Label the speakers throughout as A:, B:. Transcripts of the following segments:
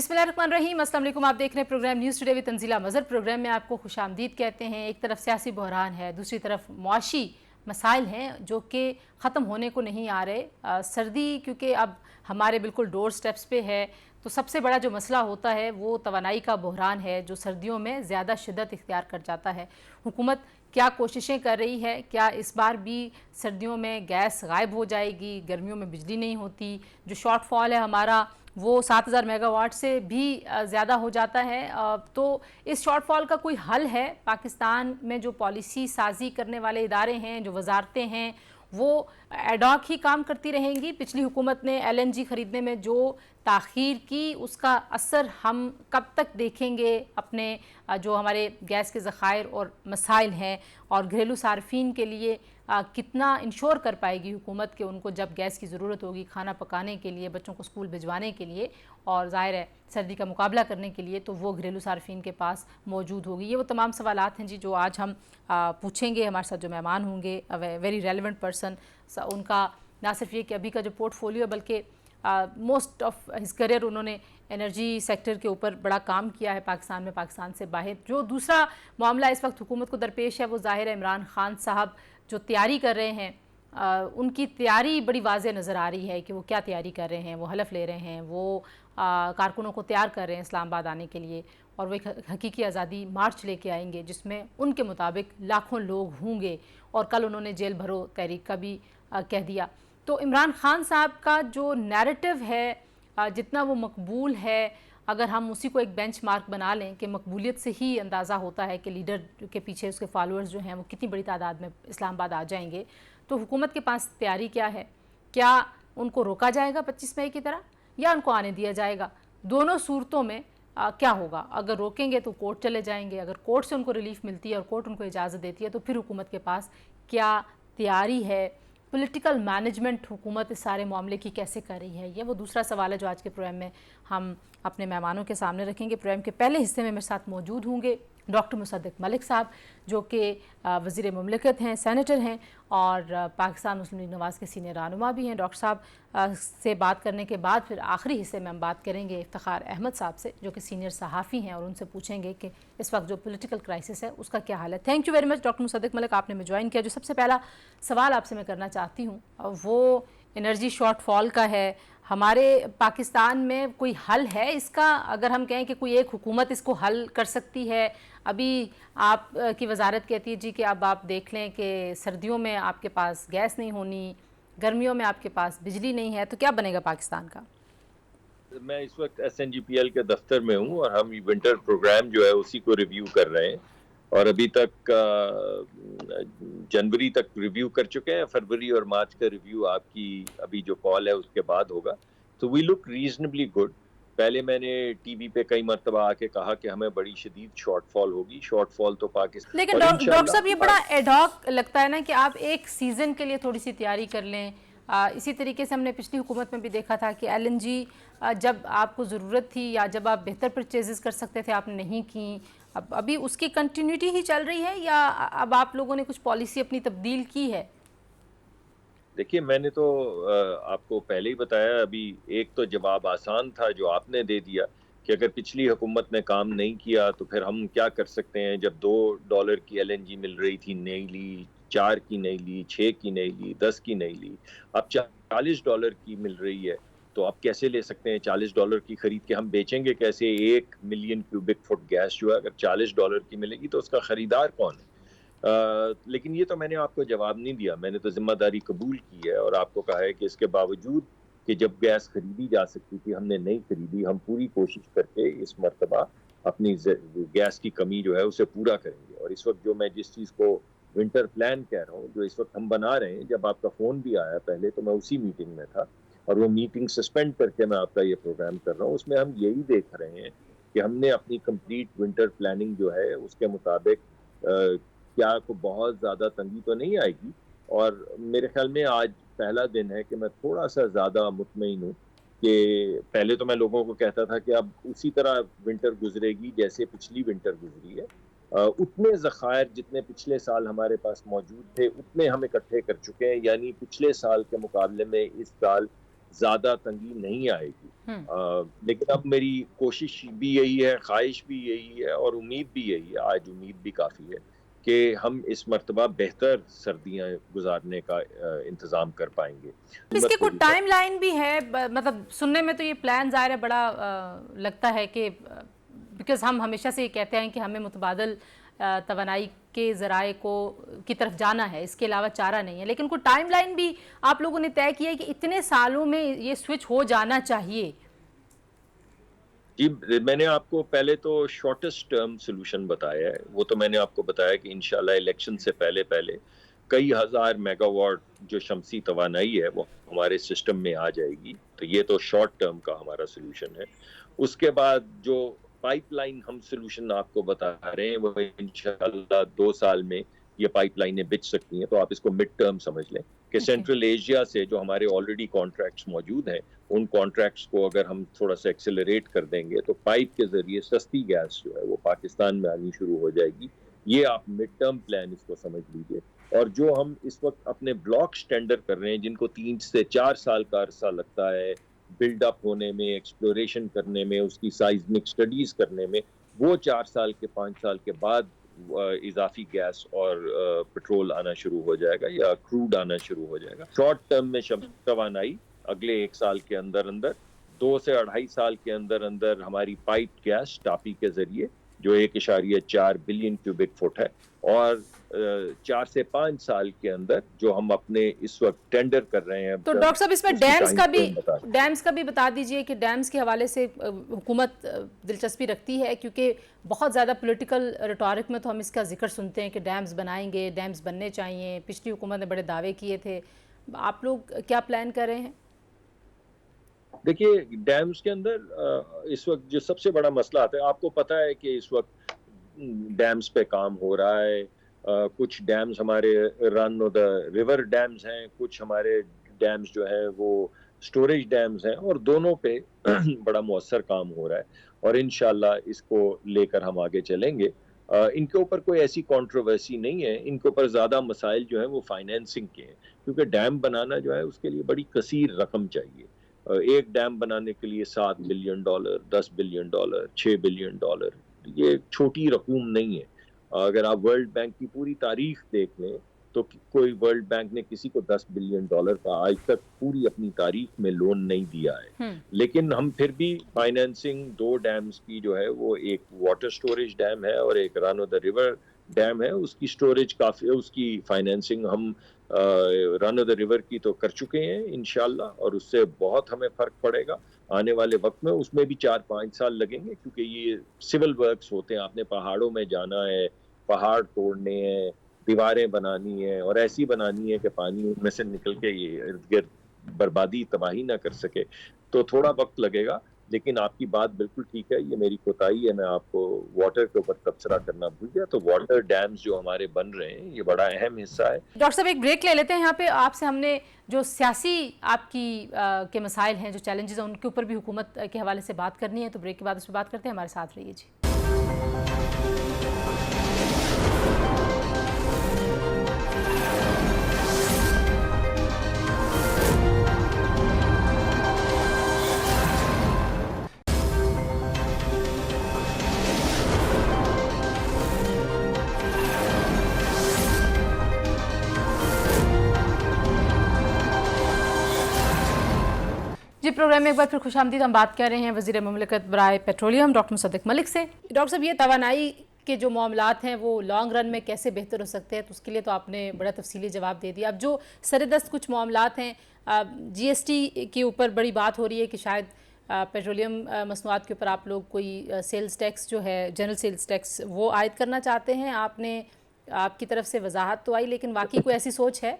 A: बिस्मिल्लाहिर्रहमानिर्रहीम। अस्सलाम वालेकुम। आप देख रहे हैं programme news today with Tanzeela Mazhar. Programme में आपको खुशामदीद कहते हैं। एक तरफ सियासी बहरान है, दूसरी तरफ मुआशी मसाइल हैं जो कि ख़त्म होने को नहीं आ रहे। सर्दी क्योंकि अब हमारे बिल्कुल डोर स्टेप्स पे है, तो सबसे बड़ा जो मसला होता है वो तवानाई का बहरान है जो सर्दियों में ज़्यादा शिद्दत इख्तियार कर जाता है। हुकूमत क्या कोशिशें कर रही है? क्या इस बार भी सर्दियों में गैस गायब हो जाएगी? गर्मियों में बिजली नहीं होती? जो शॉर्ट फॉल है हमारा वो 7000 मेगावाट से भी ज़्यादा हो जाता है। तो इस शॉर्ट फॉल का कोई हल है? पाकिस्तान में जो पॉलिसी साजी करने वाले इदारे हैं, जो वजारतें हैं, वो एडॉक ही काम करती रहेंगी? पिछली हुकूमत ने LNG ख़रीदने में जो ताख़ीर की उसका असर हम कब तक देखेंगे? अपने जो हमारे गैस के ज़खायर और मसाइल हैं और घरेलू सार्फिन के लिए कितना इंश्योर कर पाएगी हुकूमत कि उनको जब गैस की ज़रूरत होगी खाना पकाने के लिए, बच्चों को स्कूल भिजवाने के लिए और ज़ाहिर है सर्दी का मुकाबला करने के लिए, तो वो घरेलू सार्फिन के पास मौजूद होगी। ये वो तमाम सवालात हैं जी जो आज हम पूछेंगे। हमारे साथ जो मेहमान होंगे वेरी रेलिवेंट पर्सन, उनका ना सिर्फ ये कि अभी का जो पोर्टफोलियो बल्कि मोस्ट ऑफ हिज करियर उन्होंने एनर्जी सेक्टर के ऊपर बड़ा काम किया है पाकिस्तान में, पाकिस्तान से बाहर। जो दूसरा मामला इस वक्त हुकूमत को दरपेश है वो ज़ाहिर है इमरान खान साहब जो तैयारी कर रहे हैं, उनकी तैयारी बड़ी वाज़ेह नज़र आ रही है कि वो क्या तैयारी कर रहे हैं। वो हलफ ले रहे हैं, वो कारकुनों को तैयार कर रहे हैं इस्लामाबाद आने के लिए और वो एक हकीकी आज़ादी मार्च लेके आएंगे जिसमें उनके मुताबिक लाखों लोग होंगे। और कल उन्होंने जेल भरो तहरीक का भी कह दिया। तो इमरान खान साहब का जो नैरेटिव है जितना वो मकबूल है, अगर हम उसी को एक बेंच मार्क बना लें कि मकबूलियत से ही अंदाज़ा होता है कि लीडर के पीछे उसके फॉलोअर्स जो हैं वो कितनी बड़ी तादाद में इस्लामाबाद आ जाएंगे, तो हुकूमत के पास तैयारी क्या है? क्या उनको रोका जाएगा 25 मई की तरह या उनको आने दिया जाएगा? दोनों सूरतों में क्या होगा? अगर रोकेंगे तो कोर्ट चले जाएंगे, अगर कोर्ट से उनको रिलीफ मिलती है और कोर्ट उनको इजाज़त देती है तो फिर हुकूमत के पास क्या तैयारी है? पॉलिटिकल मैनेजमेंट हुकूमत इस सारे मामले की कैसे कर रही है? ये वो दूसरा सवाल है जो आज के प्रोग्राम में हम अपने मेहमानों के सामने रखेंगे। प्रोग्राम के पहले हिस्से में मेरे साथ मौजूद होंगे डॉक्टर मुसद्दिक मलिक साहब जो कि वज़ीर मुमलिकत हैं, सेनेटर हैं और पाकिस्तान मुस्लिम लीग नवाज़ के सीनियर रहनुमा भी हैं। डॉक्टर साहब से बात करने के बाद फिर आखिरी हिस्से में हम बात करेंगे इफ्तिखार अहमद साहब से जो कि सीनियर सहाफ़ी हैं और उनसे पूछेंगे कि इस वक्त जो पॉलिटिकल क्राइसिस है उसका क्या हाल है। Thank you very much doctor Mossadegh Malik, आपने में ज्वाइन किया। जो सबसे पहला सवाल आपसे मैं करना चाहती हूँ वो एनर्जी शॉर्टफॉल का है। हमारे पाकिस्तान में कोई हल है इसका? अगर हम कहें कि कोई एक हुकूमत इसको हल कर सकती है, अभी आप की वजारत कहती है जी कि अब आप देख लें कि सर्दियों में आपके पास गैस नहीं होनी, गर्मियों में आपके पास बिजली नहीं है, तो क्या बनेगा पाकिस्तान का?
B: मैं इस वक्त SNGPL के दफ्तर में हूँ और हम विंटर प्रोग्राम जो है उसी को रिव्यू कर रहे हैं और अभी तक जनवरी तक रिव्यू कर चुके हैं। फरवरी और मार्च का रिव्यू आपकी अभी जो कॉल है उसके बाद होगा। तो वी लुक रीजनेबली गुड। पहले मैंने टीवी पे कई मरतबा आके कहा कि हमें बड़ी शदीद शॉर्टफॉल होगी। शॉर्टफॉल तो पाकिस्तान,
A: लेकिन
B: और
A: डॉक्टर साहब ये बड़ा एडॉक लगता है ना कि आप एक सीज़न के लिए थोड़ी सी तैयारी कर लें। इसी तरीके से हमने पिछली हुकूमत में भी देखा था कि LNG जब आपको ज़रूरत थी या जब आप बेहतर परचेजेस कर सकते थे आपने नहीं की। अब अभी उसकी कंटिन्यूटी ही चल रही है या अब आप लोगों ने कुछ पॉलिसी अपनी तब्दील की है?
B: देखिए, मैंने तो आपको पहले ही बताया। अभी एक तो जवाब आसान था जो आपने दे दिया कि अगर पिछली हुकूमत ने काम नहीं किया तो फिर हम क्या कर सकते हैं। जब $2 की LNG मिल रही थी, नहीं ली, 4 की नहीं ली, 6 की नहीं ली, 10 की नहीं ली, अब $40 की मिल रही है। तो आप कैसे ले सकते हैं? $40 की खरीद के हम बेचेंगे कैसे? 1 मिलियन क्यूबिक फुट गैस जो है अगर $40 की मिलेगी तो उसका खरीदार कौन है? लेकिन ये तो मैंने आपको जवाब नहीं दिया। मैंने तो जिम्मेदारी कबूल की है और आपको कहा है कि इसके बावजूद कि जब गैस खरीदी जा सकती थी हमने नहीं खरीदी, हम पूरी कोशिश करके इस मर्तबा अपनी गैस की कमी जो है उसे पूरा करेंगे। और इस वक्त जो मैं जिस चीज़ को विंटर प्लान कह रहा हूँ जो इस वक्त हम बना रहे हैं, जब आपका फ़ोन भी आया पहले तो मैं उसी मीटिंग में था और वो मीटिंग सस्पेंड करके मैं आपका ये प्रोग्राम कर रहा हूँ। उसमें हम यही देख रहे हैं कि हमने अपनी कंप्लीट विंटर प्लानिंग जो है उसके मुताबिक क्या को बहुत ज़्यादा तंगी तो नहीं आएगी। और मेरे ख्याल में आज पहला दिन है कि मैं थोड़ा सा ज़्यादा मुतमईन हूँ कि पहले तो मैं लोगों को कहता था कि अब उसी तरह विंटर गुजरेगी जैसे पिछली विंटर गुजरी है। उतने ज़खायर जितने पिछले साल हमारे पास मौजूद थे उतने हम इकट्ठे कर चुके हैं, यानी पिछले साल के मुकाबले में इस साल زیادہ تنگی نہیں آئے گی. لیکن اب میری کوشش بھی یہی ہے, خواہش بھی یہی ہے اور امید بھی یہی ہے, آج امید بھی کافی ہے کہ ہم اس مرتبہ بہتر سردیاں گزارنے کا انتظام کر پائیں گے.
A: اس کی کوئی ٹائم لائن بھی ہے؟ مطلب سننے میں تو یہ پلان ظاہر ہے بڑا لگتا ہے کہ بیکاز ہم ہمیشہ سے یہ کہتے ہیں کہ ہمیں متبادل توانائی کے ذرائع کی طرف جانا ہے, اس کے علاوہ چارہ نہیں ہے, لیکن کوئی ٹائم لائن بھی آپ لوگوں نے طے کیا ہے کہ اتنے سالوں میں یہ سوئچ ہو جانا چاہیے؟
B: جی, میں نے آپ کو پہلے تو شارٹسٹ ٹرم سولوشن بتایا ہے. وہ تو میں نے آپ کو بتایا کہ انشاءاللہ الیکشن سے پہلے کئی ہزار میگا واٹ جو شمسی توانائی ہے وہ ہمارے سسٹم میں آ جائے گی. تو یہ تو شارٹ ٹرم کا ہمارا سولوشن ہے. اس کے بعد جو پائپ لائن ہم سولوشن آپ کو بتا رہے ہیں وہ انشاءاللہ 2 سال میں یہ پائپ لائنیں بچ سکتی ہیں. تو آپ اس کو مڈ ٹرم سمجھ لیں کہ سینٹرل ایشیا سے جو ہمارے آلریڈی کانٹریکٹس موجود ہیں ان کانٹریکٹس کو اگر ہم تھوڑا سا ایکسلریٹ کر دیں گے تو پائپ کے ذریعے سستی گیس جو ہے وہ پاکستان میں آنی شروع ہو جائے گی. یہ آپ مڈ ٹرم پلان اس کو سمجھ لیجئے. اور جو ہم اس وقت اپنے بلاکس ٹینڈر کر رہے ہیں جن کو 3 سے 4 سال کا عرصہ لگتا ہے بلڈ اپ ہونے میں, ایکسپلوریشن کرنے میں, اس کی سائزمک سٹڈیز کرنے میں, وہ 4 سال کے 5 سال کے بعد اضافی گیس اور پٹرول آنا شروع ہو جائے گا یا کروڈ آنا شروع ہو جائے گا. شارٹ ٹرم میں شمسی توانائی اگلے 1 سال کے اندر 2 سے 2.5 سال کے اندر ہماری پائپ گیس ٹاپی کے ذریعے جو 1.4 بلین کیوبک فٹ ہے, اور 4 سے 5 سال کے اندر جو ہم اپنے اس وقت ٹینڈر کر رہے ہیں.
A: تو ڈاکٹر صاحب اس میں ڈیمز کا بھی بتا دیجئے کہ ڈیمز کے حوالے سے حکومت دلچسپی رکھتی ہے, کیونکہ بہت زیادہ پولیٹیکل ریٹورک میں تو ہم اس کا ذکر سنتے ہیں کہ ڈیمز بنائیں گے, ڈیمز بننے چاہیے. پچھلی حکومت نے بڑے دعوے کیے تھے. آپ لوگ کیا پلان کر رہے ہیں؟
B: دیکھیے, ڈیمز کے اندر اس وقت جو سب سے بڑا مسئلہ آتا ہے, آپ کو پتا ہے کہ اس وقت ڈیمز پہ کام ہو رہا ہے. کچھ ڈیمز ہمارے رن آف دا ریور ڈیمز ہیں, کچھ ہمارے ڈیمز جو ہے وہ سٹوریج ڈیمز ہیں, اور دونوں پہ بڑا مؤثر کام ہو رہا ہے اور انشاءاللہ اس کو لے کر ہم آگے چلیں گے. ان کے اوپر کوئی ایسی کنٹروورسی نہیں ہے. ان کے اوپر زیادہ مسائل جو ہیں وہ فائنینسنگ کے ہیں, کیونکہ ڈیم بنانا جو ہے اس کے لیے بڑی کثیر رقم چاہیے. ایک ڈیم بنانے کے لیے $7 بلین, $10 بلین, $6 بلین, یہ چھوٹی رقوم نہیں ہے. اگر آپ ورلڈ بینک کی پوری تاریخ دیکھ لیں تو کوئی ورلڈ بینک نے کسی کو $10 بلین کا آج تک پوری اپنی تاریخ میں لون نہیں دیا ہے. لیکن ہم پھر بھی فائنینسنگ 2 ڈیمز کی جو ہے وہ ایک واٹر سٹوریج ڈیم ہے اور ایک رن آف دا ریور ڈیم ہے. اس کی سٹوریج کافی, اس کی فائنینسنگ ہم رن آف دا ریور کی تو کر چکے ہیں انشاءاللہ, اور اس سے بہت ہمیں فرق پڑے گا آنے والے وقت میں. اس میں بھی 4-5 سال لگیں گے کیونکہ یہ سول ورکس ہوتے ہیں. آپ نے پہاڑوں میں جانا ہے, پہاڑ توڑنے ہیں, دیواریں بنانی ہیں, اور ایسی بنانی ہے کہ پانی ان میں سے نکل کے یہ ارد گرد بربادی تباہی نہ کر سکے. تو تھوڑا وقت لگے گا, لیکن آپ کی بات بالکل ٹھیک ہے. یہ میری کوتاہی ہے, میں آپ کو واٹر کے اوپر تبصرہ کرنا بھول گیا. تو واٹر ڈیمز جو ہمارے بن رہے ہیں یہ بڑا اہم حصہ ہے.
A: ڈاکٹر صاحب ایک بریک لے لیتے ہیں یہاں پہ. آپ سے ہم نے جو سیاسی آپ کی کے مسائل ہیں, جو چیلنجز ہیں, ان کے اوپر بھی حکومت کے حوالے سے بات کرنی ہے. تو بریک کے بعد اس پہ بات کرتے ہیں. ہمارے ساتھ رہیے جی. جی, پروگرام میں ایک بار پھر خوش آمدید. ہم بات کر رہے ہیں وزیر مملکت برائے پیٹرولیم ڈاکٹر مصدق ملک سے. ڈاکٹر صاحب, یہ توانائی کے جو معاملات ہیں وہ لانگ رن میں کیسے بہتر ہو سکتے ہیں, تو اس کے لیے تو آپ نے بڑا تفصیلی جواب دے دیا. اب جو سردست کچھ معاملات ہیں, جی ایس ٹی کے اوپر بڑی بات ہو رہی ہے کہ شاید پیٹرولیم مصنوعات کے اوپر آپ لوگ کوئی سیلز ٹیکس جو ہے, جنرل سیلز ٹیکس, وہ عائد کرنا چاہتے ہیں. آپ کی طرف سے وضاحت تو آئی, لیکن واقعی کوئی ایسی سوچ ہے؟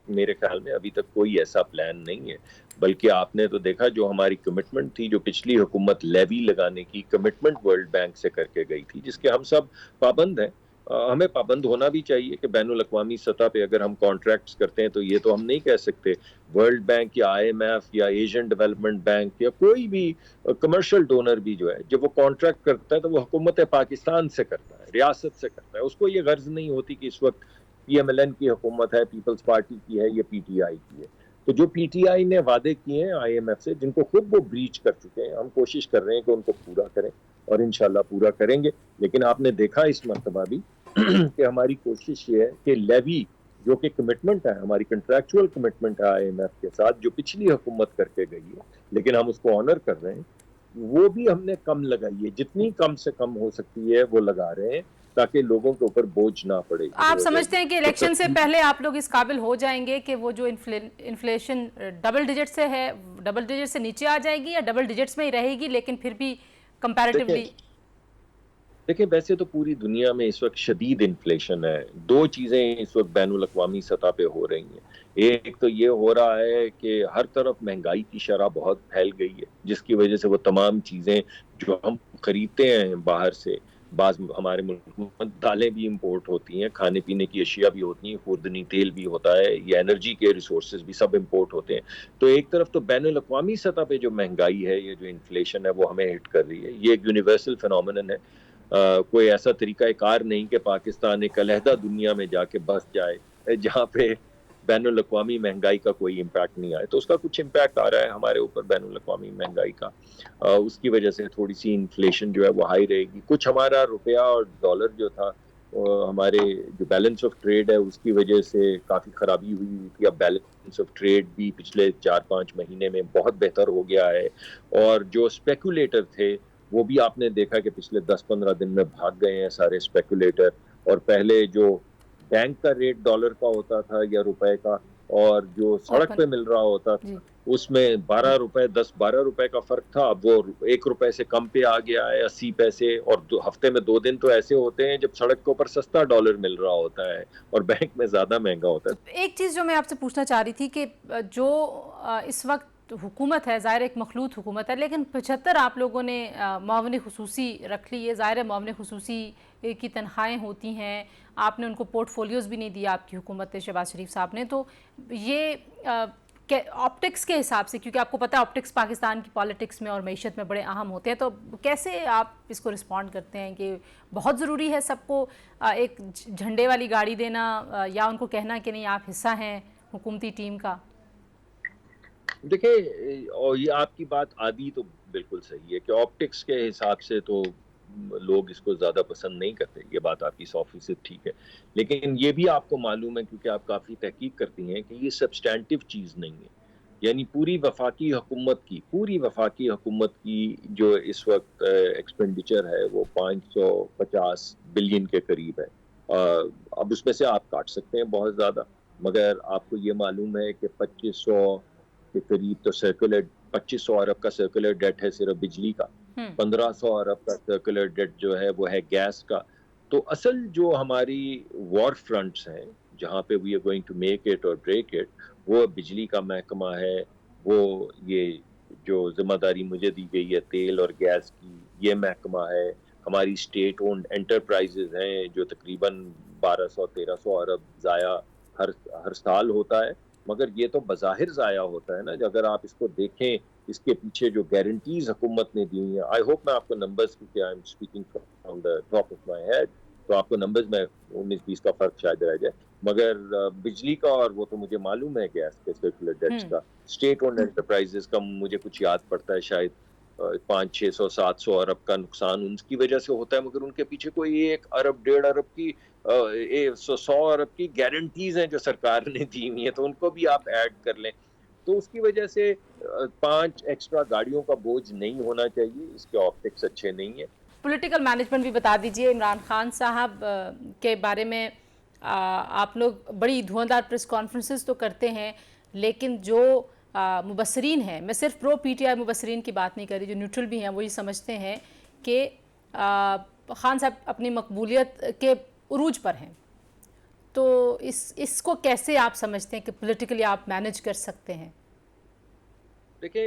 B: میرے خیال میں ابھی تک کوئی ایسا پلان نہیں ہے, بلکہ آپ نے تو دیکھا جو ہماری کمٹمنٹ تھی, جو پچھلی حکومت لیوی لگانے کی کمٹمنٹ ورلڈ بینک سے کر کے گئی تھی, جس کے ہم سب پابند ہیں. ہمیں پابند ہونا بھی چاہیے کہ بین الاقوامی سطح پہ اگر ہم کانٹریکٹس کرتے ہیں تو یہ تو ہم نہیں کہہ سکتے ورلڈ بینک یا IMF یا ایشین ڈیولپمنٹ بینک یا کوئی بھی کمرشل ڈونر بھی جو ہے, جب وہ کانٹریکٹ کرتا ہے تو وہ حکومت پاکستان سے کرتا ہے, ریاست سے کرتا ہے. اس کو یہ غرض نہیں ہوتی کہ اس وقت PMLN کی حکومت ہے, پیپلز پارٹی کی ہے, یہ PTI کی ہے. تو جو پی ٹی آئی نے وعدے کیے ہیں آئی ایم ایف سے، جن کو خود وہ بریچ کر چکے ہیں، ہم کوشش کر رہے ہیں کہ ان کو پورا کریں اور انشاءاللہ پورا کریں گے. لیکن آپ نے دیکھا اس مرتبہ بھی کہ ہماری کوشش یہ ہے کہ لیوی جو کہ کمٹمنٹ ہے، ہماری کنٹریکچوئل کمٹمنٹ ہے آئی ایم ایف کے ساتھ، جو پچھلی حکومت کر کے گئی ہے لیکن ہم اس کو آنر کر رہے ہیں، وہ بھی ہم نے کم لگائی ہے. جتنی کم سے کم ہو سکتی ہے وہ لگا رہے ہیں تاکہ لوگوں کے اوپر بوجھ نہ پڑے.
A: آپ سمجھتے ہیں کہ الیکشن سے پہلے آپ لوگ اس قابل ہو جائیں گے کہ وہ جو انفلیشن ڈبل ڈیجٹ سے ہے، ڈبل ڈیجٹ سے نیچے آ جائے گی، یا ڈبل ڈیجٹس میں ہی رہے گی لیکن پھر بھی کمپیریٹیولی؟
B: دیکھیں ویسے تو پوری دنیا میں اس وقت شدید انفلیشن ہے. دو چیزیں اس وقت بین الاقوامی سطح پہ ہو رہی ہیں. ایک تو یہ ہو رہا ہے کہ ہر طرف مہنگائی کی شرح بہت پھیل گئی ہے، جس کی وجہ سے وہ تمام چیزیں جو ہم خریدتے ہیں باہر سے، بعض ہمارے ملک میں دالیں بھی امپورٹ ہوتی ہیں، کھانے پینے کی اشیاء بھی ہوتی ہیں، خوردنی تیل بھی ہوتا ہے، یا انرجی کے ریسورسز بھی سب امپورٹ ہوتے ہیں. تو ایک طرف تو بین الاقوامی سطح پہ جو مہنگائی ہے، یہ جو انفلیشن ہے، وہ ہمیں ہٹ کر رہی ہے. یہ ایک یونیورسل فینومینن ہے. کوئی ایسا طریقہ کار نہیں کہ پاکستان ایک علیحدہ دنیا میں جا کے بس جائے جہاں پہ بین الاقوامی مہنگائی کا کوئی امپیکٹ نہیں آئے. تو اس کا کچھ امپیکٹ آ رہا ہے ہمارے اوپر بین الاقوامی مہنگائی کا. اس کی وجہ سے تھوڑی سی انفلیشن جو ہے وہ ہائی رہے گی. کچھ ہمارا روپیہ اور ڈالر جو تھا، ہمارے جو بیلنس آف ٹریڈ ہے اس کی وجہ سے کافی خرابی ہوئی تھی. اب بیلنس آف ٹریڈ بھی پچھلے 4-5 مہینے میں بہت بہتر ہو گیا ہے. اور جو اسپیکولیٹر تھے وہ بھی آپ نے دیکھا کہ پچھلے 10-15 دن میں بھاگ گئے ہیں سارے اسپیکولیٹر. اور پہلے جو بینک کا ریٹ ڈالر کا ہوتا تھا یا روپے کا، اور جو سڑک پہ مل رہا ہوتا تھا، اس میں 12 روپے 10-12 روپے کا فرق تھا. اب وہ 1 روپے سے کم پہ آ گیا ہے، 80 پیسے. اور ہفتے میں 2 دن تو ایسے ہوتے ہیں جب سڑک کے اوپر سستا ڈالر مل رہا ہوتا ہے اور بینک میں زیادہ مہنگا ہوتا ہے.
A: ایک چیز جو میں آپ سے پوچھنا چاہ رہی تھی کہ جو اس وقت حکومت ہے، ظاہر ایک مخلوط حکومت ہے، لیکن 75 آپ لوگوں نے معاون خصوصی رکھ لی ہے. ظاہر معاون خصوصی کی تنخواہیں ہوتی ہیں، آپ نے ان کو پورٹ فولیوز بھی نہیں دیا آپ کی حکومت شہباز شریف صاحب نے. تو یہ آپٹکس کے حساب سے، کیونکہ آپ کو پتہ ہے آپٹکس پاکستان کی پالیٹکس میں اور معیشت میں بڑے اہم ہوتے ہیں، تو کیسے آپ اس کو رسپونڈ کرتے ہیں کہ بہت ضروری ہے سب کو ایک جھنڈے والی گاڑی دینا، یا ان کو کہنا کہ نہیں آپ حصہ ہیں حکومتی ٹیم کا؟
B: دیکھیں، اور یہ آپ کی بات آدھی تو بالکل صحیح ہے کہ آپٹکس کے حساب سے تو لوگ اس کو زیادہ پسند نہیں کرتے. یہ بات آپ کی 100% ٹھیک ہے. لیکن یہ بھی آپ کو معلوم ہے، کیونکہ آپ کافی تحقیق کرتی ہیں، کہ یہ سبسٹینٹیو چیز نہیں ہے. یعنی پوری وفاقی حکومت کی جو اس وقت ایکسپینڈیچر ہے وہ 550 بلین کے قریب ہے. اب اس میں سے آپ کاٹ سکتے ہیں بہت زیادہ، مگر آپ کو یہ معلوم ہے کہ 2500 کے قریب تو 2500 ارب کا سرکولر ڈیٹ ہے صرف بجلی کا، 1500 ارب کا سرکولر ڈیٹ جو ہے وہ ہے گیس کا. تو اصل جو ہماری وار فرنٹس ہیں جہاں پہ we are going to make it or break it, وہ بجلی کا محکمہ ہے، وہ یہ جو ذمہ داری مجھے دی گئی ہے تیل اور گیس کی، یہ محکمہ ہے. ہماری اسٹیٹ اونڈ انٹرپرائزز ہیں جو تقریباً 1200-1300 ارب ضائع ہر سال ہوتا ہے. مگر یہ تو بظاہر ضائع ہوتا ہے نا. اگر آپ اس کو دیکھیں، اس کے پیچھے جو گارنٹیز حکومت نے دی ہیں، آئی ہوپ میں آپ کو نمبرز، کیونکہ I am speaking from the top of my head, تو آپ کو نمبرز میں 19-20 کا فرق شاید رہ جائے. مگر بجلی کا، اور وہ تو مجھے معلوم ہے گیس کے سرکولر ڈیٹس کا، اسٹیٹ اونڈ انٹرپرائزز کا مجھے کچھ یاد پڑتا ہے شاید 500-600-700 ارب کا نقصان ان کی وجہ سے ہوتا ہے. مگر ان کے پیچھے کوئی 1 ارب 1.5 ارب کی 100 ارب کی گارنٹیز ہیں جو سرکار نے دی ہوئی ہیں، تو ان کو بھی آپ ایڈ کر لیں. تو اس کی وجہ سے 5 ایکسٹرا گاڑیوں کا بوجھ نہیں ہونا چاہیے. اس کے آپٹکس اچھے نہیں ہیں.
A: پولیٹیکل مینجمنٹ بھی بتا دیجئے. عمران خان صاحب کے بارے میں آپ لوگ بڑی دھواندار پریس کانفرنسز تو کرتے ہیں، لیکن جو مبصرین ہیں، میں صرف پرو پی ٹی آئی مبصرین کی بات نہیں کر رہی، جو نیوٹرل بھی ہیں، وہ یہ سمجھتے ہیں کہ خان صاحب اپنی مقبولیت کے عروج پر ہیں. تو اس کو کیسے آپ سمجھتے ہیں کہ پولیٹیکلی آپ مینج کر سکتے ہیں؟
B: دیکھیں،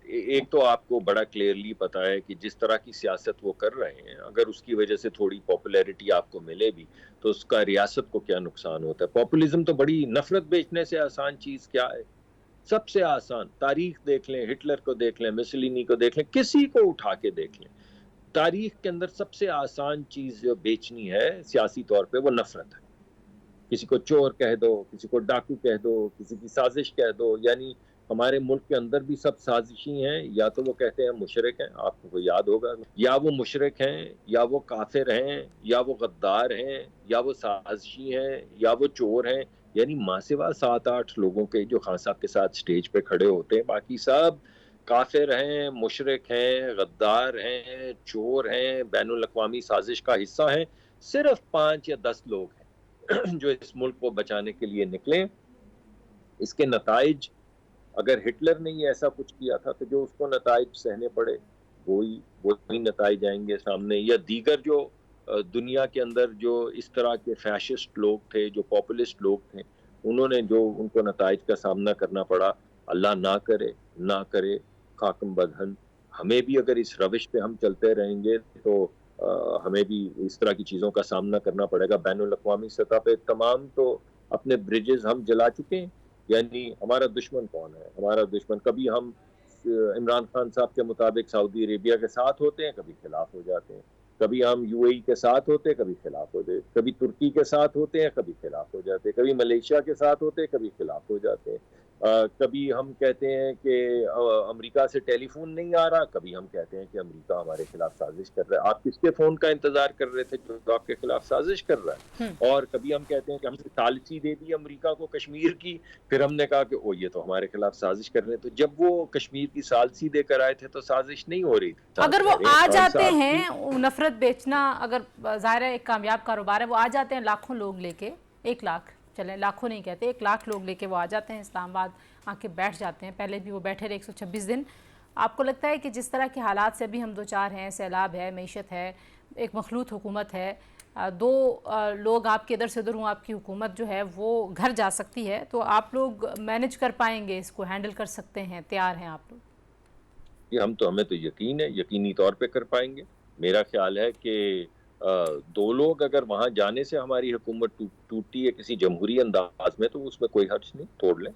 B: ایک تو آپ کو بڑا کلیئرلی پتا ہے کہ جس طرح کی سیاست وہ کر رہے ہیں، اگر اس کی وجہ سے تھوڑی پاپولیرٹی آپ کو ملے بھی تو اس کا ریاست کو کیا نقصان ہوتا ہے. پاپولیزم تو بڑی نفرت بیچنے سے آسان چیز کیا ہے. سب سے آسان تاریخ دیکھ لیں، ہٹلر کو دیکھ لیں، مسولینی کو دیکھ لیں، کسی کو اٹھا کے دیکھ لیں. تاریخ کے اندر سب سے آسان چیز جو بیچنی ہے سیاسی طور پہ وہ نفرت ہے. किसी को चोर कह दो, किसी को डाकू कह दो, किसी की साजिश कह दो। यानी हमारे मुल्क के अंदर भी सब साजिशी हैं, या तो वो कहते हैं मुशरिक हैं, आपको याद होगा, या वो मुशरिक हैं, या वो काफिर हैं, या वो गद्दार हैं, या वो साजिशी हैं, या वो चोर हैं। यानी माँ सिवा 7-8 लोगों के जो खान साहब के साथ स्टेज पे खड़े होते हैं, बाकी सब काफिर हैं, मुशरिक हैं, गद्दार हैं, चोर हैं, बैनुल अक़वामी साजिश का हिस्सा हैं। सिर्फ 5 या 10 लोग हैं जो इस मुल्क को बचाने के लिए निकले। इसके नताइज, अगर हिटलर ने ये ऐसा कुछ किया था तो जो उसको नताइज सहने पड़े वही नताइज आएंगे सामने। या दीगर जो दुनिया के अंदर जो इस तरह के फैशिस्ट लोग थे, जो पॉपुलिस्ट लोग थे, उन्होंने जो उनको नताइज का सामना करना पड़ा, अल्लाह ना करे खाकम बदहन। हमें भी अगर इस रविश पे हम चलते रहेंगे तो हमें भी इस तरह की चीज़ों का सामना करना पड़ेगा। बैनुल अक़वामी सतह पे तमाम तो अपने ब्रिजेस हम जला चुके हैं। यानी हमारा दुश्मन कौन है? हमारा दुश्मन, कभी हम इमरान खान साहब के मुताबिक सऊदी अरेबिया के साथ होते हैं, कभी खिलाफ हो जाते हैं। कभी हम यूएई के साथ होते हैं, कभी खिलाफ होते हैं। कभी तुर्की के साथ होते हैं, कभी खिलाफ हो जाते हैं। कभी मलेशिया के साथ होते हैं, कभी खिलाफ हो जाते हैं। कभी हम कहते हैं कि अमेरिका से टेलीफोन नहीं आ रहा, कभी हम कहते हैं कि अमेरिका हमारे खिलाफ साजिश कर रहा है। आप किसके फोन का इंतजार कर रहे थे जो आपके खिलाफ साजिश कर रहा है? और कभी हम कहते हैं कि हमने सालिसी दे दी अमेरिका को कश्मीर की, फिर हमने कहा कि ओ ये तो हमारे खिलाफ साजिश कर रहे हैं। तो जब वो कश्मीर की सालिसी देकर आए थे तो साजिश नहीं हो रही थी।
A: अगर वो आ जाते हैं, नफरत बेचना अगर ज़ाहिर है एक कामयाब कारोबार है, वो आ जाते हैं लाखों लोग लेके, 1 लाख चलें, लाखों नहीं कहते, 1 लाख लोग लेके वो आ जाते हैं इस्लामाबाद, आके बैठ जाते हैं। पहले भी वो बैठे रहे 126 दिन। आपको लगता है कि जिस तरह के हालात से अभी हम दो चार हैं, सैलाब है, मईशत है, एक मखलूत हुकूमत है, 2 लोग आपके इधर से उधर हूँ, आपकी हुकूमत जो है वो घर जा सकती है, तो आप लोग मैनेज कर पाएंगे, इसको हैंडल कर सकते हैं, तैयार हैं आप लोग?
B: ये हमें तो यकीन है, यकीनी तौर पे कर पाएंगे। मेरा ख्याल है कि 2 लोग अगर वहां जाने से हमारी हुकूमत टूटती है किसी जमहूरी अंदाज में, तो उसमें कोई हर्ज नहीं, तोड़ लें।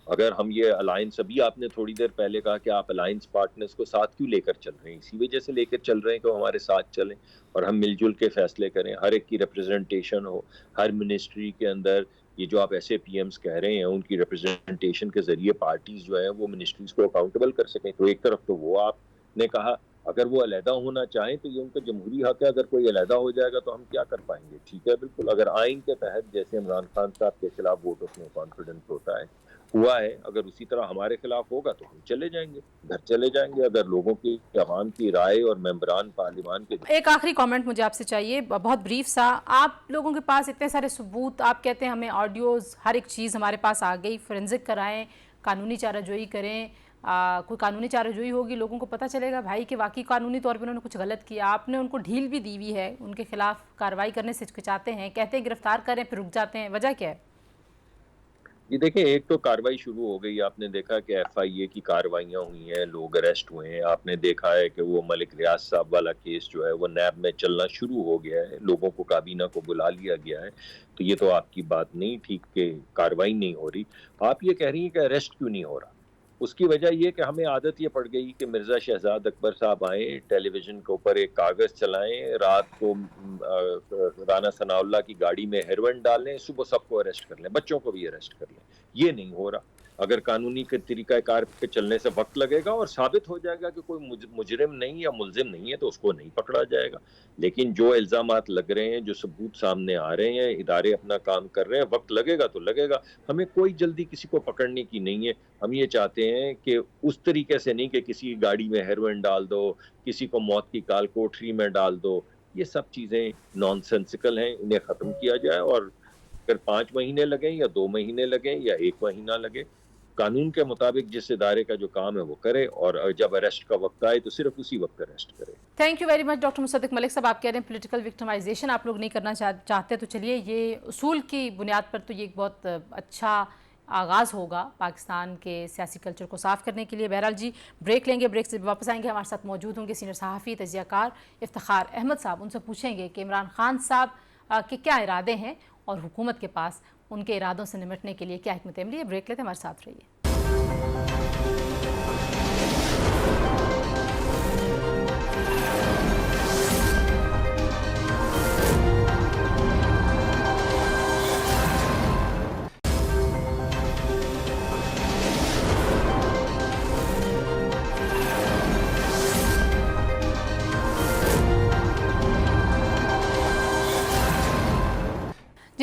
B: अगर हम ये अलायंस, अभी आपने थोड़ी देर पहले कहा कि आप अलायंस पार्टनर्स को साथ क्यों लेकर चल रहे हैं, इसी वजह से लेकर चल रहे हैं कि हमारे साथ चलें और हम मिलजुल के फैसले करें, हर एक की रिप्रेजेंटेशन हो, हर मिनिस्ट्री के अंदर ये जो आप ऐसे पीएम्स कह रहे हैं उनकी रिप्रेजेंटेशन के जरिए पार्टीज जो है वो मिनिस्ट्रीज को अकाउंटेबल कर सकें। तो एक तरफ तो वो आपने कहा, अगर वो अलहदा होना चाहें तो ये उनका जमहूरी हक है, अगर कोई अलहदा हो जाएगा तो हम क्या कर पाएंगे? ठीक है, बिल्कुल। अगर आइन के तहत जैसे इमरान खान साहब के खिलाफ वोट ऑफ नो कॉन्फिडेंस होता है, हुआ है, अगर उसी तरह हमारे खिलाफ होगा तो हम चले जाएंगे, घर चले जाएंगे। अगर लोगों की, अवाम की राय और मेंबरान पार्लिमान के...
A: एक आखिरी कमेंट मुझे आपसे चाहिए, बहुत ब्रीफ सा। आप लोगों के पास इतने सारे सबूत, आप कहते हैं हमें ऑडियोज़, हर एक चीज़ हमारे पास आ गई, फोरेंसिक कराएं, कानूनी चाराजोई करें, कोई कानूनी चाराजोई होगी, लोगों को पता चलेगा भाई कि वाकई कानूनी तौर पर उन्होंने कुछ गलत किया, आपने उनको ढील भी दी हुई है, उनके खिलाफ कार्रवाई करने से हिचकिचाते हैं, कहते हैं गिरफ्तार करें, फिर रुक जाते हैं, वजह क्या है?
B: ये देखिए, एक तो कार्रवाई शुरू हो गई, आपने देखा कि एफआईए की कार्रवाइयाँ हुई हैं, लोग अरेस्ट हुए हैं। आपने देखा है कि वो मलिक रियाज साहब वाला केस जो है वो नैब में चलना शुरू हो गया है, लोगों को काबीना को बुला लिया गया है। तो ये तो आपकी बात नहीं ठीक कि कार्रवाई नहीं हो रही। आप ये कह रही हैं कि अरेस्ट क्यों नहीं हो रहा, उसकी वजह ये कि हमें आदत ये पड़ गई कि मिर्ज़ा शहजाद अकबर साहब आए, टेलीविज़न के ऊपर एक कागज़ चलाएं, रात को राना सनाउल्लाह की गाड़ी में हेरोइन डालें, सुबह सबको अरेस्ट कर लें, बच्चों को भी अरेस्ट कर लें। ये नहीं हो रहा। अगर कानूनी के तरीक़ाकार पे चलने से वक्त लगेगा और साबित हो जाएगा कि कोई मुजरिम नहीं या मुल्जिम नहीं है तो उसको नहीं पकड़ा जाएगा। लेकिन जो इल्ज़ामात लग रहे हैं, जो सबूत सामने आ रहे हैं, इदारे अपना काम कर रहे हैं, वक्त लगेगा तो लगेगा। हमें कोई जल्दी किसी को पकड़ने की नहीं है। हम ये चाहते हैं कि उस तरीके से नहीं कि किसी की गाड़ी में हेरोइन डाल दो, किसी को मौत की काल कोठरी में डाल दो। ये सब चीज़ें नॉनसेंसिकल हैं, इन्हें ख़त्म किया जाए। और अगर 5 महीने लगें या 2 महीने लगें या 1 महीना लगे, कानून के मुताबिक जिस इदारे का जो काम है वो करे, और जब अरेस्ट का वक्त आए तो सिर्फ उसी वक्त अरेस्ट करे।
A: Thank you very much doctor Mossadegh Malik साहब। आप कह रहे हैं पॉलिटिकल विक्टिमाइजेशन आप लोग नहीं करना चाहते, तो चलिए ये उसूल की बुनियाद पर तो ये एक बहुत अच्छा आगाज़ होगा पाकिस्तान के सियासी कल्चर को साफ़ करने के लिए। बहरहाल जी, ब्रेक लेंगे, ब्रेक से वापस आएंगे। हमारे साथ मौजूद होंगे सीनियर सहाफ़ी तजियाकार इफ्तिखार अहमद साहब। उनसे पूछेंगे कि इमरान खान साहब के क्या इरादे हैं और हुकूमत के पास उनके इरादों से निमटने के लिए क्या हिकमत अमली है। ब्रेक लेते हैं, हमारे साथ रहिए।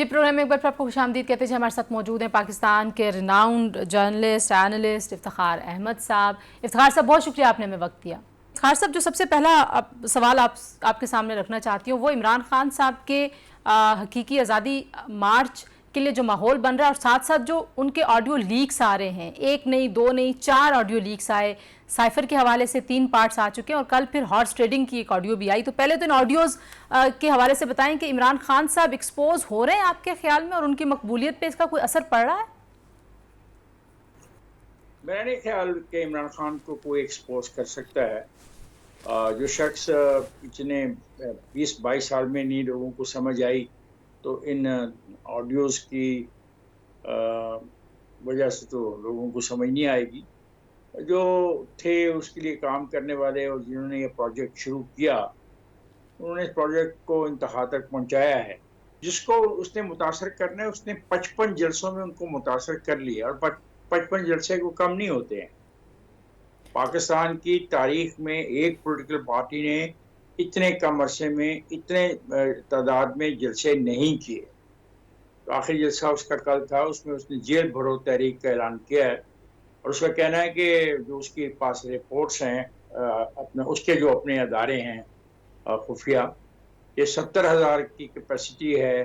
A: जी, प्रोग्राम में एक बार फिर आपको खुशामदीद कहते हैं। हमारे साथ मौजूद हैं पाकिस्तान के renowned journalist analyst Iftikhar Ahmed साहब। इफ्तिखार साहब, बहुत शुक्रिया आपने हमें वक्त दिया। इफ्तिखार साहब, जो सबसे पहला सवाल आपके सामने रखना चाहती हूँ वो इमरान खान साहब के हकीकी आज़ादी मार्च के लिए जो माहौल बन रहा है और साथ साथ जो उनके ऑडियो लीक्स आ रहे हैं, एक नहीं दो नहीं 4 ऑडियो लीक्स आए, साइफर के हवाले से 3 पार्ट्स आ चुके हैं और कल फिर हॉर्स ट्रेडिंग की एक ऑडियो भी आई। तो पहले तो इन ऑडियोज़ के हवाले से बताएं कि इमरान खान साहब एक्सपोज हो रहे हैं आपके ख्याल में और उनकी मकबूलियत पे इसका कोई असर पड़ रहा है?
C: मेरा नहीं ख्याल कि इमरान खान को कोई एक्सपोज कर सकता है। जो शख्स पिछले 20-22 साल में नहीं लोगों को समझ आई, तो इन ऑडियोज़ की वजह से तो लोगों को समझ नहीं आएगी। जो थे उसके लिए काम करने वाले और जिन्होंने ये प्रोजेक्ट शुरू किया, उन्होंने इस प्रोजेक्ट को इंतहा तक पहुंचाया है। जिसको उसने मुतासर करना है, उसने 55 जलसों में उनको मुतासर कर लिया और 55 जलसे को कम नहीं होते हैं। पाकिस्तान की तारीख में एक पॉलिटिकल पार्टी ने इतने कम अरसे में इतने तादाद में जलसे नहीं किए। तो आखिरी जलसा उसका कल था, उसमें उसने जेल भरो तहरीक का ऐलान किया है और उसका कहना है कि जो उसके पास रिपोर्ट्स हैं, अपने उसके जो अपने अदारे हैं खुफिया, ये 70,000 की कैपेसिटी है।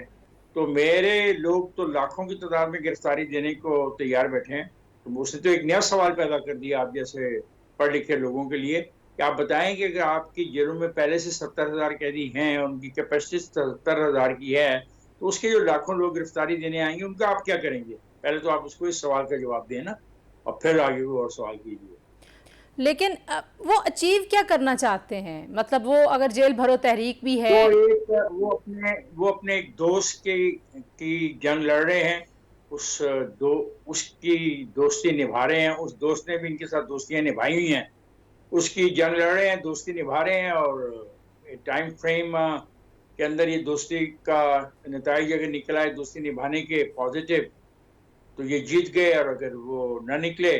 C: तो मेरे लोग तो लाखों की तादाद में गिरफ्तारी देने को तैयार बैठे हैं। तो उसने तो एक नया सवाल पैदा कर दिया आप जैसे पढ़ लिखे लोगों के लिए कि आप बताएं कि अगर आपकी जेलों में पहले से 70,000 कैदी हैं और उनकी कैपेसिटी 70,000 की है, तो उसके जो लाखों लोग गिरफ्तारी देने आएंगे उनका आप क्या करेंगे? पहले तो आप उसको इस सवाल का जवाब दें ना, और फिर आगे कोई और सवाल कीजिए।
A: लेकिन वो अचीव क्या करना चाहते हैं? मतलब वो अगर जेल भरो तहरीक भी है
C: तो वो अपने एक दोस्त की जंग लड़ रहे हैं, उसकी दोस्ती निभा रहे हैं। उस दोस्त ने भी इनके साथ दोस्तियां निभाई हुई हैं, उसकी जंग लड़ रहे हैं, दोस्ती निभा रहे हैं और टाइम फ्रेम के अंदर ये दोस्ती का नतीजा अगर निकला है दोस्ती निभाने के पॉजिटिव, तो ये जीत गए। और अगर वो न निकले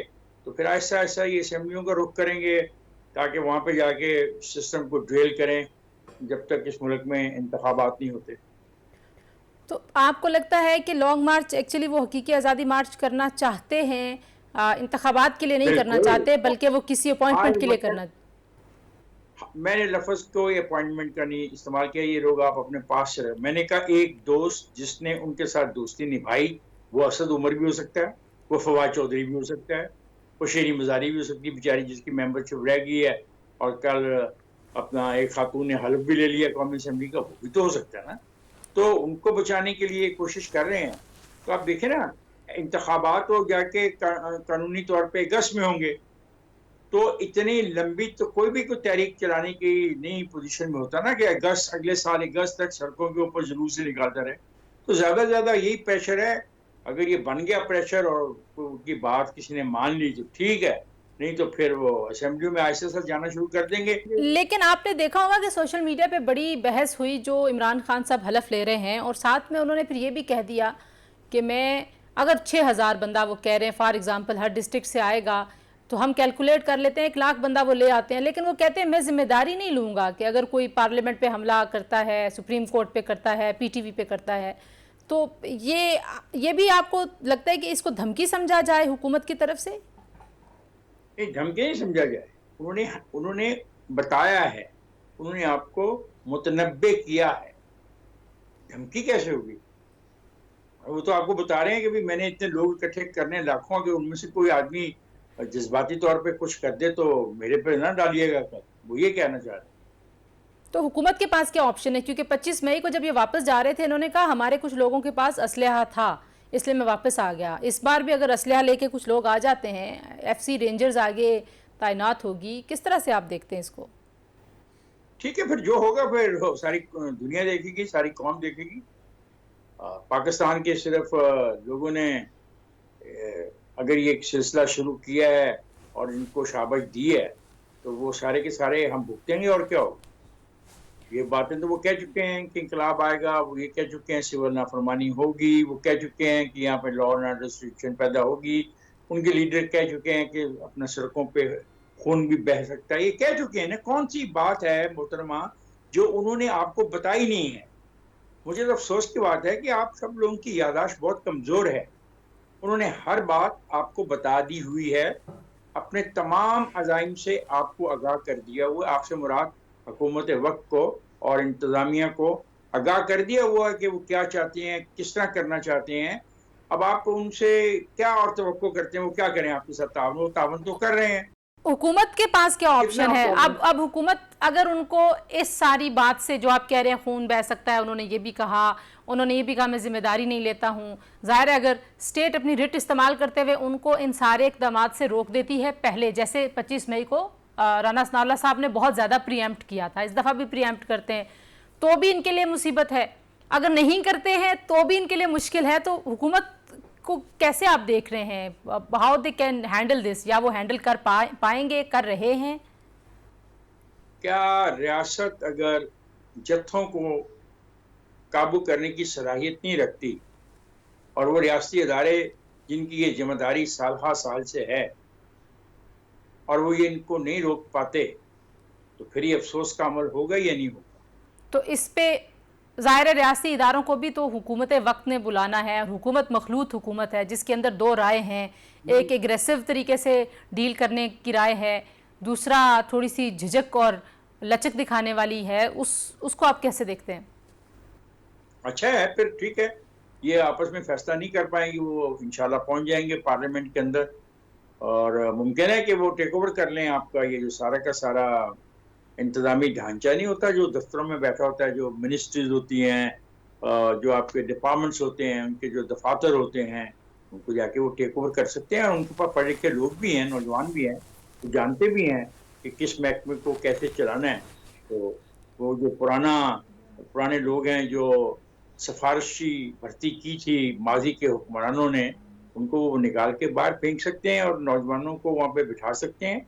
C: तो फिर ऐसा ऐसा ये असेंबलियों का रुख करेंगे ताकि वहाँ पे जाके सिस्टम को ड्रिल करें जब तक इस मुल्क में इंतखाबात नहीं होते।
A: तो आपको लगता है कि लॉन्ग मार्च एक्चुअली वो हकीकी आज़ादी मार्च करना चाहते हैं, इंतखाबात के लिए नहीं करना चाहते बल्कि वो किसी अपॉइंटमेंट के लिए करना?
C: मैंने लफ्ज़ को अपॉइंटमेंट का नहीं इस्तेमाल किया, ये लोग आप अपने पास से रहे। मैंने कहा एक दोस्त जिसने उनके साथ दोस्ती निभाई, वो असद उमर भी हो सकता है, वो फवाद चौधरी भी हो सकता है, वो शेरी मज़ारी भी हो सकती है बेचारी जिसकी मेंबरशिप रह गई है और कल अपना एक खातून ने हल्फ भी ले लिया कौमी असेंबली का, वो भी तो हो सकता है ना। तो उनको बचाने के लिए कोशिश कर रहे हैं। तो आप देखें ना, इंतखाबात हो जाके कानूनी तौर पे अगस्त में होंगे, तो इतनी लंबी तो कोई भी कोई तहरीक चलाने की नहीं पोजीशन में होता ना कि अगस्त अगले साल अगस्त तक सड़कों के ऊपर जुलूस निकालता रहे। तो ज़्यादा से ज़्यादा यही प्रेशर है। अगर ये बन गया प्रेशर और उनकी बात किसी ने मान ली तो ठीक है, नहीं तो फिर वो असेंबली में ऐसे ऐसे जाना शुरू कर देंगे।
A: लेकिन आपने देखा होगा कि सोशल मीडिया पे बड़ी बहस हुई, जो इमरान खान साहब हलफ ले रहे हैं और साथ में उन्होंने फिर ये भी कह दिया कि मैं अगर 6,000 बंदा वो कह रहे हैं फॉर एग्जांपल हर डिस्ट्रिक्ट से आएगा तो हम कैलकुलेट कर लेते हैं 1 लाख बंदा वो ले आते हैं, लेकिन वो कहते हैं मैं जिम्मेदारी नहीं लूँगा कि अगर कोई पार्लियामेंट पे हमला करता है, सुप्रीम कोर्ट पे करता है, PTV पे करता है। तो ये भी आपको लगता है कि इसको धमकी समझा जाए हुकूमत की तरफ से?
C: नहीं, धमकी नहीं समझा जाए। उन्होंने बताया है, उन्होंने आपको मुतनब्बे किया है, धमकी कैसे होगी? वो तो आपको बता रहे हैं कि भाई मैंने इतने लोग इकट्ठे करने लाखों के, उनमें से कोई आदमी जज्बाती तौर पे कुछ कर दे तो मेरे पे ना डालिएगा कल, वो ये कहना चाह रहे हैं।
A: तो हुकूमत के पास क्या ऑप्शन है? क्योंकि 25 मई को जब ये वापस जा रहे थे इन्होंने कहा हमारे कुछ लोगों के पास असलहा था इसलिए मैं वापस आ गया। इस बार भी अगर असलहा लेके कुछ लोग आ जाते हैं, FC रेंजर्स आगे तैनात होगी, किस तरह से आप देखते हैं इसको?
C: ठीक है, फिर जो होगा फिर सारी दुनिया देखेगी, सारी कौम देखेगी। पाकिस्तान के सिर्फ लोगों ने अगर ये सिलसिला शुरू किया है और इनको शाबाश दी है तो वो सारे के सारे हम भुगतेंगे और क्या होगा। ये बातें तो वो कह चुके हैं कि इंकलाब आएगा, वो ये कह चुके हैं सिविल नाफरमानी होगी, वो कह चुके हैं कि यहाँ पे लॉ एंड ऑर्डर सिचुएशन पैदा होगी, उनके लीडर कह चुके हैं कि अपना सड़कों पे खून भी बह सकता है, ये कह चुके हैं ना। कौन सी बात है मोहतरमा जो उन्होंने आपको बताई नहीं है? مجھے تو افسوس کی بات ہے کہ آپ سب لوگوں کی یادداشت بہت کمزور ہے. انہوں نے ہر بات آپ کو بتا دی ہوئی ہے، اپنے تمام عزائم سے آپ کو آگاہ کر دیا ہوا ہے. آپ سے مراد حکومت وقت کو اور انتظامیہ کو آگاہ کر دیا ہوا ہے کہ وہ کیا چاہتے ہیں، کس طرح کرنا چاہتے ہیں. اب آپ ان سے کیا اور توقع کرتے ہیں وہ کیا کریں آپ کے ساتھ تعاون؟ وہ تعاون تو کر رہے ہیں.
A: حکومت کے پاس کیا
C: کتنا
A: آپشن ہے
C: تعاون؟
A: اب حکومت اگر ان کو اس ساری بات سے جو آپ کہہ رہے ہیں خون بہہ سکتا ہے، انہوں نے یہ بھی کہا میں ذمہ داری نہیں لیتا ہوں. ظاہر ہے اگر اسٹیٹ اپنی رٹ استعمال کرتے ہوئے ان کو ان سارے اقدامات سے روک دیتی ہے، پہلے جیسے 25 مئی کو رانا ثناء اللہ صاحب نے بہت زیادہ پری ایمپٹ کیا تھا، اس دفعہ بھی پری ایمپٹ کرتے ہیں تو بھی ان کے لیے مصیبت ہے. اگر نہیں کرتے ہیں تو بھی ان کے لیے مشکل ہے. تو حکومت کو کیسے آپ دیکھ رہے ہیں؟ How they can handle this? یا وہ ہینڈل کر پائیں گے، کر رہے ہیں؟
C: کیا ریاست اگر جتھوں کو قابو کرنے کی صلاحیت نہیں رکھتی اور وہ ریاستی ادارے جن کی یہ ذمہ داری سالہ سال سے ہے اور وہ یہ ان کو نہیں روک پاتے تو پھر یہ افسوس کا عمل ہوگا یا نہیں ہوگا؟
A: تو اس پہ ظاہر ریاستی اداروں کو بھی تو حکومت وقت نے بلانا ہے، اور حکومت مخلوط حکومت ہے جس کے اندر دو رائے ہیں. ایک ایگریسو طریقے سے ڈیل کرنے کی رائے ہے، دوسرا تھوڑی سی جھجک اور لچک دکھانے والی ہے. اس کو آپ کیسے دیکھتے ہیں؟
C: اچھا ہے، پھر ٹھیک ہے. یہ آپس میں فیصلہ نہیں کر پائیں گے، وہ انشاءاللہ پہنچ جائیں گے پارلیمنٹ کے اندر، اور ممکن ہے کہ وہ ٹیک اوور کر لیں آپ کا یہ جو سارا کا سارا انتظامی ڈھانچہ نہیں ہوتا جو دفتروں میں بیٹھا ہوتا ہے، جو منسٹریز ہوتی ہیں، جو آپ کے ڈپارٹمنٹس ہوتے ہیں، ان کے جو دفاتر ہوتے ہیں، ان کو جا کے وہ ٹیک اوور کر سکتے ہیں. اور ان کے پاس پڑھے لکھے لوگ بھی ہیں، نوجوان بھی ہیں، وہ جانتے بھی ہیں کہ کس محکمے کو کیسے چلانا ہے. تو وہ جو پرانے لوگ ہیں جو سفارشی بھرتی کی تھی ماضی کے حکمرانوں نے، ان کو وہ نکال کے باہر پھینک سکتے ہیں اور نوجوانوں کو وہاں پہ بٹھا سکتے ہیں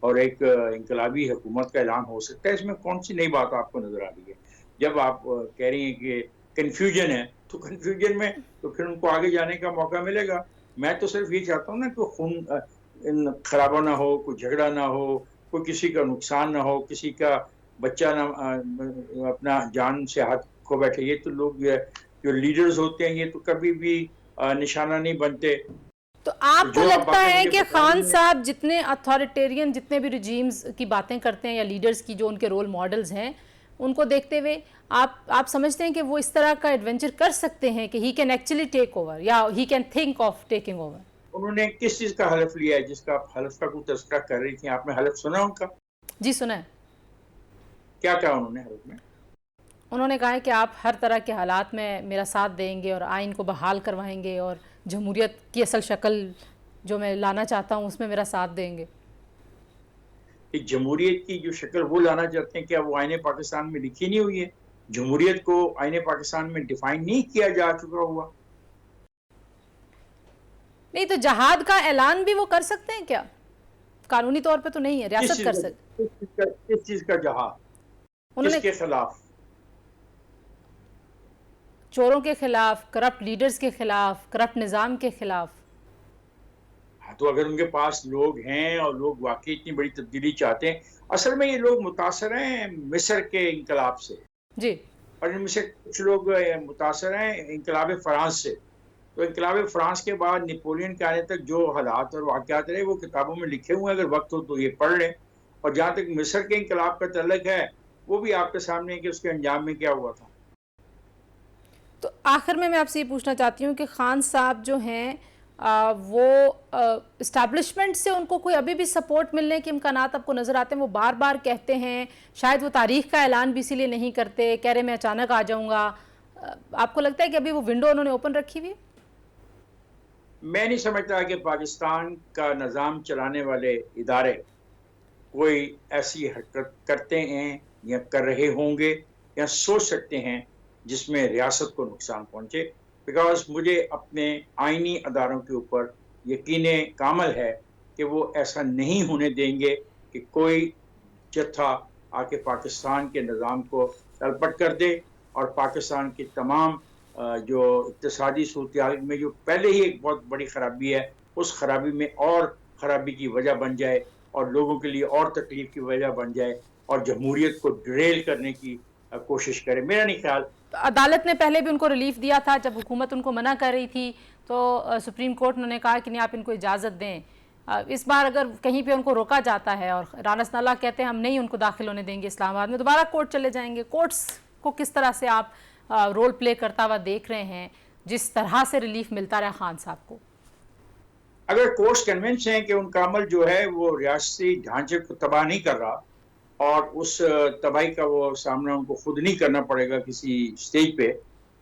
C: اور ایک انقلابی حکومت کا اعلان ہو سکتا ہے. اس میں کون سی نئی بات آپ کو نظر آ رہی ہے؟ جب آپ کہہ رہی ہیں کہ کنفیوژن ہے تو کنفیوژن میں تو پھر ان کو آگے جانے کا موقع ملے گا. میں تو صرف یہ چاہتا ہوں نا کہ خون خرابہ نہ ہو، کوئی جھگڑا نہ ہو، کوئی کسی کا نقصان نہ ہو، کسی کا بچہ نہ اپنا جان سے ہاتھ کھو بیٹھے. یہ تو لوگ جو لیڈرز ہوتے ہیں یہ تو کبھی بھی نشانہ نہیں بنتے.
A: تو آپ کو لگتا ہے کہ خان صاحب جتنے اتھارٹیرین جتنے بھی رجیمز کی باتیں کرتے ہیں یا لیڈرز کی جو ان کے رول ماڈلز ہیں، ان کو دیکھتے ہوئے آپ سمجھتے ہیں کہ وہ اس طرح کا ایڈونچر کر سکتے ہیں کہ he can actually take over یا he can think of taking over?
C: انہوں نے کس چیز کا حلف لیا ہے جس کا آپ حلف کا کوئی تذکرہ کر رہی تھی؟ آپ نے حلف سنا ان کا؟
A: جی سنا ہے.
C: کیا کہا انہوں نے حلف میں؟
A: انہوں نے کہا ہے کہ آپ ہر طرح کے حالات میں میرا ساتھ دیں گے اور آئین کو بحال کروائیں گے اور جمہوریت کی اصل شکل جو میں لانا چاہتا ہوں اس میں میرا ساتھ دیں گے.
C: جمہوریت کی جو شکل وہ لانا چاہتے ہیں کیا وہ آئین پاکستان میں لکھی نہیں ہوئی ہے؟ جمہوریت کو آئین پاکستان میں ڈیفائن نہیں کیا جا چکا ہوا؟
A: نہیں تو جہاد کا اعلان بھی وہ کر سکتے ہیں کیا؟ قانونی طور پہ تو نہیں ہے، ریاست کر سکتے.
C: کس چیز کا جہاد؟ کس کے خلاف؟
A: چوروں کے خلاف، کرپٹ لیڈرز کے خلاف، کرپٹ نظام کے خلاف.
C: تو اگر ان کے پاس لوگ ہیں اور لوگ واقعی اتنی بڑی تبدیلی چاہتے ہیں، اصل میں یہ لوگ متاثر ہیں مصر کے انقلاب سے جی، اور ان میں سے کچھ لوگ متاثر ہیں انقلاب فرانس سے. تو انقلاب فرانس کے بعد نیپولین کے آنے تک جو حالات اور واقعات رہے وہ کتابوں میں لکھے ہوئے ہیں، اگر وقت ہو تو یہ پڑھ لیں. اور جہاں تک مصر کے انقلاب کا تعلق ہے وہ بھی آپ کے سامنے ہے کہ اس کے انجام میں کیا ہوا تھا.
A: تو آخر میں آپ سے یہ پوچھنا چاہتی ہوں کہ خان صاحب جو ہیں وہ اسٹیبلشمنٹ سے ان کو کوئی ابھی بھی سپورٹ ملنے کے امکانات آپ کو نظر آتے ہیں؟ وہ بار بار کہتے ہیں، شاید وہ تاریخ کا اعلان بھی اسی لیے نہیں کرتے، کہہ رہے میں اچانک آ جاؤں گا. آپ کو لگتا ہے کہ ابھی وہ ونڈو انہوں نے اوپن رکھی ہوئی؟
C: میں نہیں سمجھتا کہ پاکستان کا نظام چلانے والے ادارے کوئی ایسی حرکت کرتے ہیں یا کر رہے ہوں گے یا سوچ سکتے ہیں جس میں ریاست کو نقصان پہنچے. بیکاز مجھے اپنے آئینی اداروں کے اوپر یقین کامل ہے کہ وہ ایسا نہیں ہونے دیں گے کہ کوئی جتھا آ کے پاکستان کے نظام کو تلپٹ کر دے اور پاکستان کی تمام جو اقتصادی صورتحال میں جو پہلے ہی ایک بہت بڑی خرابی ہے اس خرابی میں اور خرابی کی وجہ بن جائے اور لوگوں کے لیے اور تکلیف کی وجہ بن جائے اور جمہوریت کو ڈریل کرنے کی कोशिश करे, मेरा नहीं ख्याल।
A: अदालत ने पहले भी उनको रिलीफ दिया था, जब हुकूमत उनको मना कर रही थी तो सुप्रीम कोर्ट ने कहा कि नहीं आप इनको इजाज़त दें। इस बार अगर कहीं पे उनको रोका जाता है और राना सनाउल्लाह कहते हैं हम नहीं उनको दाखिल होने देंगे इस्लामाबाद में, दोबारा कोर्ट चले जाएंगे, कोर्ट्स को किस तरह से आप रोल प्ले करता हुआ देख रहे हैं जिस तरह से रिलीफ मिलता रहा खान साहब को?
C: अगर कोर्ट्स कन्विंस हैं कि उनका अमल जो है वो रियासती ढांचे को तबाह नहीं कर रहा और उस तबाही का वो सामना उनको खुद नहीं करना पड़ेगा किसी स्टेज पे,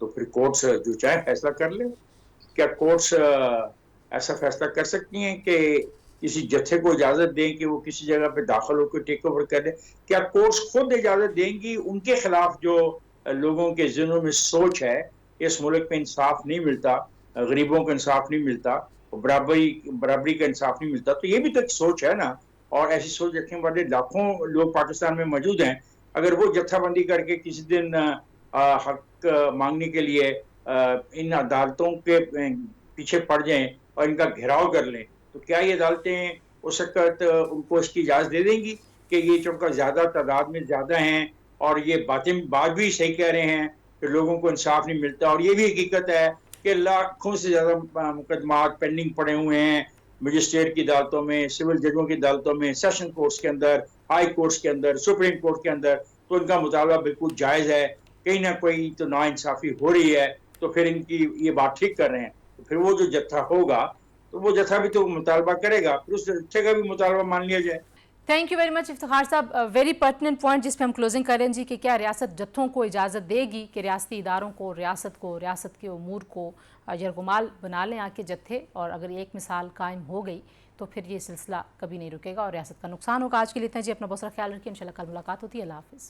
C: तो फिर कोर्ट्स जो चाहे फैसला कर ले। क्या कोर्ट्स ऐसा फैसला कर सकती हैं कि किसी जत्थे को इजाज़त दें कि वो किसी जगह पे दाखिल होकर टेक ओवर कर दे? क्या कोर्ट्स खुद इजाज़त देंगी उनके खिलाफ जो लोगों के ज़हनों में सोच है इस मुल्क में इंसाफ नहीं मिलता, गरीबों को इंसाफ नहीं मिलता, बराबरी का इंसाफ नहीं मिलता? तो ये भी तो एक सोच है ना, और ऐसी सोच रखने वाले लाखों लोग पाकिस्तान में मौजूद हैं। अगर वो जत्थाबंदी करके किसी दिन हक मांगने के लिए इन अदालतों के पीछे पड़ जाएं और इनका घेराव कर लें, तो क्या ये अदालतें उस वक्त उनको इसकी इजाज़त दे देंगी कि ये चूँकि ज़्यादा तादाद में ज़्यादा हैं और ये बात भी सही कह रहे हैं कि लोगों को इंसाफ नहीं मिलता, और ये भी हकीकत है कि लाखों से ज़्यादा मुकदमात पेंडिंग पड़े हुए हैं मजिस्ट्रेट की अदालतों में, सिविल जजों की अदालतों में, सेशन कोर्ट्स के अंदर, हाई कोर्ट्स के अंदर, सुप्रीम कोर्ट के अंदर, तो इनका मुतालबा बिल्कुल जायज़ है। कहीं ना कोई तो नाइंसाफ़ी हो रही है, तो फिर इनकी ये बात ठीक कर रहे हैं, तो फिर वो जो जत्था होगा तो वो जत्था भी तो मुतालबा करेगा, फिर उस जत्थे का भी मुतालबा मान लिया जाए।
A: Thank you very much Iftikhar साहब, वेरी पर्टिनेंट पॉइंट जिस पे हम क्लोजिंग करें जी, कि क्या रियासत जत्थों को इजाज़त देगी कि रियासती इदारों को, रियासत के उमूर को यरगुमाल बना लें आके जत्थे, और अगर एक मिसाल कायम हो गई तो फिर ये सिलसिला कभी नहीं रुकेगा और रियासत का नुकसान होगा। आज के लिए इतना जी, अपना बहुत सारा ख्याल रखिए, इंशाल्लाह कल मुलाकात होती है। अल्लाह हाफिज़।